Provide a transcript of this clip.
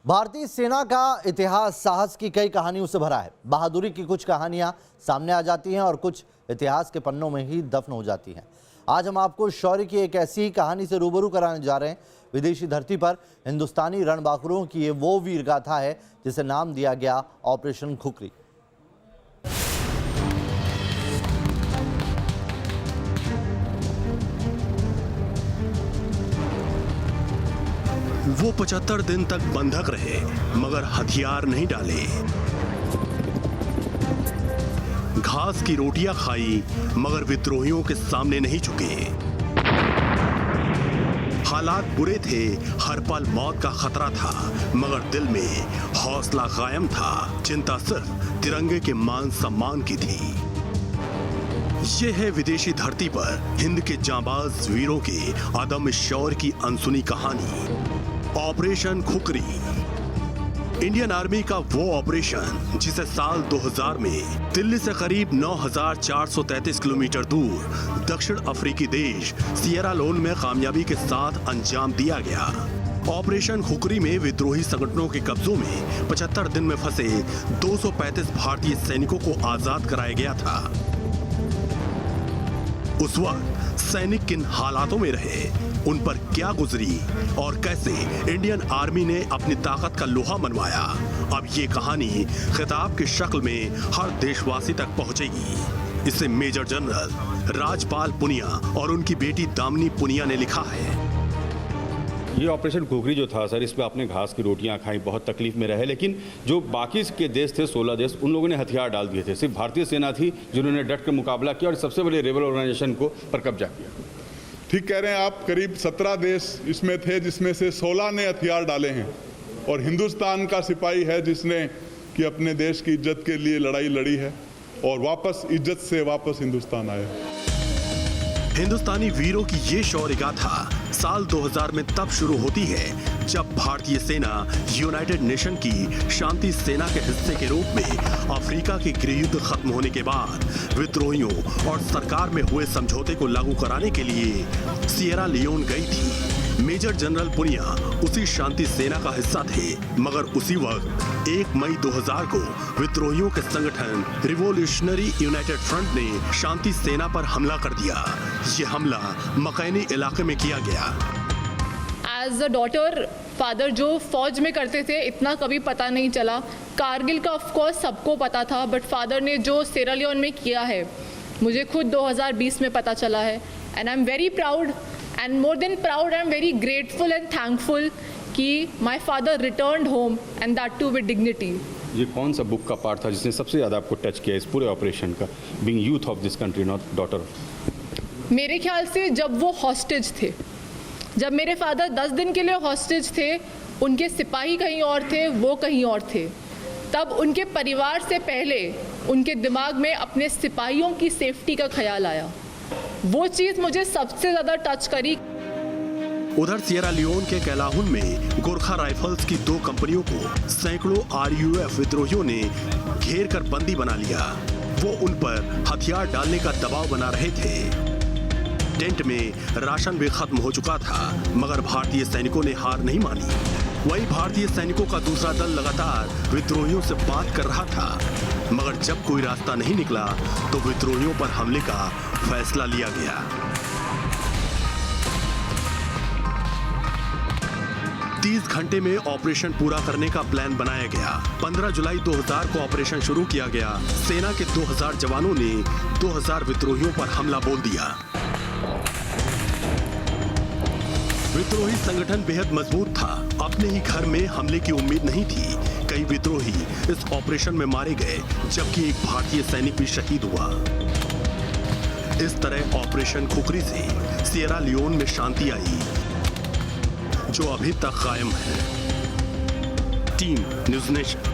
भारतीय सेना का इतिहास साहस की कई कहानियों से भरा है। बहादुरी की कुछ कहानियां सामने आ जाती हैं और कुछ इतिहास के पन्नों में ही दफन हो जाती हैं। आज हम आपको शौर्य की एक ऐसी कहानी से रूबरू कराने जा रहे हैं। विदेशी धरती पर हिंदुस्तानी रणबांकुरों की ये वो वीर गाथा है जिसे नाम दिया गया ऑपरेशन खुखरी। वो 75 दिन तक बंधक रहे मगर हथियार नहीं डाले। घास की रोटियां खाई मगर विद्रोहियों के सामने नहीं झुके। हालात बुरे थे, हर पल मौत का खतरा था मगर दिल में हौसला कायम था। चिंता सिर्फ तिरंगे के मान सम्मान की थी। ये है विदेशी धरती पर हिंद के जांबाज वीरों के अदम्य शौर्य की अनसुनी कहानी, ऑपरेशन खुखरी। इंडियन आर्मी का वो ऑपरेशन जिसे साल 2000 में दिल्ली से करीब 9433 किलोमीटर दूर दक्षिण अफ्रीकी देश सिएरा लियोन में कामयाबी के साथ अंजाम दिया गया। ऑपरेशन खुखरी में विद्रोही संगठनों के कब्जों में 75 दिन में फंसे 235 भारतीय सैनिकों को आजाद कराया गया था। उस वक्त सैनिक किन हालातों में रहे, उन पर क्या गुजरी और कैसे इंडियन आर्मी ने अपनी ताकत का लोहा मनवाया, अब ये कहानी खिताब की शक्ल में हर देशवासी तक पहुंचेगी। इसे मेजर जनरल राजपाल पुनिया और उनकी बेटी दामिनी पुनिया ने लिखा है। ये ऑपरेशन खुखरी जो था सर, इसमें आपने घास की रोटियां खाई, बहुत तकलीफ में रहे, लेकिन जो बाकी के देश थे 16 देश, उन लोगों ने हथियार डाल दिए थे। सिर्फ भारतीय सेना थी जिन्होंने डट कर मुकाबला किया और सबसे बड़े रेबल ऑर्गेनाइजेशन को पर कब्जा किया। ठीक कह रहे हैं आप, करीब 17 देश इसमें थे जिसमें से 16 ने हथियार डाले हैं और हिंदुस्तान का सिपाही है जिसने कि अपने देश की इज्जत के लिए लड़ाई लड़ी है और वापस इज्जत से वापस हिंदुस्तान आया। हिंदुस्तानी वीरों की ये शौर्य गाथा साल 2000 में तब शुरू होती है जब भारतीय सेना यूनाइटेड नेशन की शांति सेना के हिस्से के रूप में अफ्रीका के गृह युद्ध खत्म होने के बाद विद्रोहियों और सरकार में हुए समझौते को लागू कराने के लिए सिएरा लियोन गई थी। मेजर जनरल पुनिया उसी शांति सेना का हिस्सा थे मगर उसी वक्त 1 मई 2000 को विद्रोहियों के संगठन रिवोल्यूशनरी यूनाइटेड फ्रंट ने शांति सेना पर हमला कर दिया। ये हमला मकैनी इलाके में किया गया। एज अ डॉटर, फादर जो फौज में करते थे इतना कभी पता नहीं चला। कारगिल का ऑफ कोर्स सबको पता था, बट फादर ने जो सिएरा लियोन में किया है मुझे खुद 2020 में पता चला है। And I am very proud and more than proud, I'm very grateful and thankful कि my father returned home and that too with dignity। ये कौन सा बुक का पार्ट था जिसने सबसे ज़्यादा आपको टच किया इस पूरे ऑपरेशन का, being youth of this country not daughter? मेरे ख्याल से जब वो हॉस्टेज थे, जब मेरे फादर 10 दिन के लिए हॉस्टेज थे, उनके सिपाही कहीं और थे, वो कहीं और थे, तब उनके परिवार से पहले उनके दिमाग में अपने सिपाहियों की सेफ्टी का ख्याल आया। वो चीज मुझे सबसे ज्यादा टच करी। उधर सिएरा लियोन के कैलाहुन में गोरखा राइफल्स की 2 कंपनियों को सैकड़ों RUF विद्रोहियों ने घेर कर बंदी बना लिया। वो उन पर हथियार डालने का दबाव बना रहे थे। टेंट में राशन भी खत्म हो चुका था मगर भारतीय सैनिकों ने हार नहीं मानी। वहीं भारतीय सैनिकों का दूसरा दल लगातार विद्रोहियों से बात कर रहा था मगर जब कोई रास्ता नहीं निकला तो विद्रोहियों पर हमले का फैसला लिया गया। तीस घंटे में ऑपरेशन पूरा करने का प्लान बनाया गया। 15 जुलाई 2000 को ऑपरेशन शुरू किया गया। सेना के 2000 जवानों ने 2000 विद्रोहियों पर हमला बोल दिया। विद्रोही संगठन बेहद मजबूत था। अपने ही घर में हमले की उम्मीद नहीं थी। कई विद्रोही इस ऑपरेशन में मारे गए जबकि एक भारतीय सैनिक भी शहीद हुआ। इस तरह ऑपरेशन खुखरी से सिएरा लियोन में शांति आई जो अभी तक कायम है। Team news nation.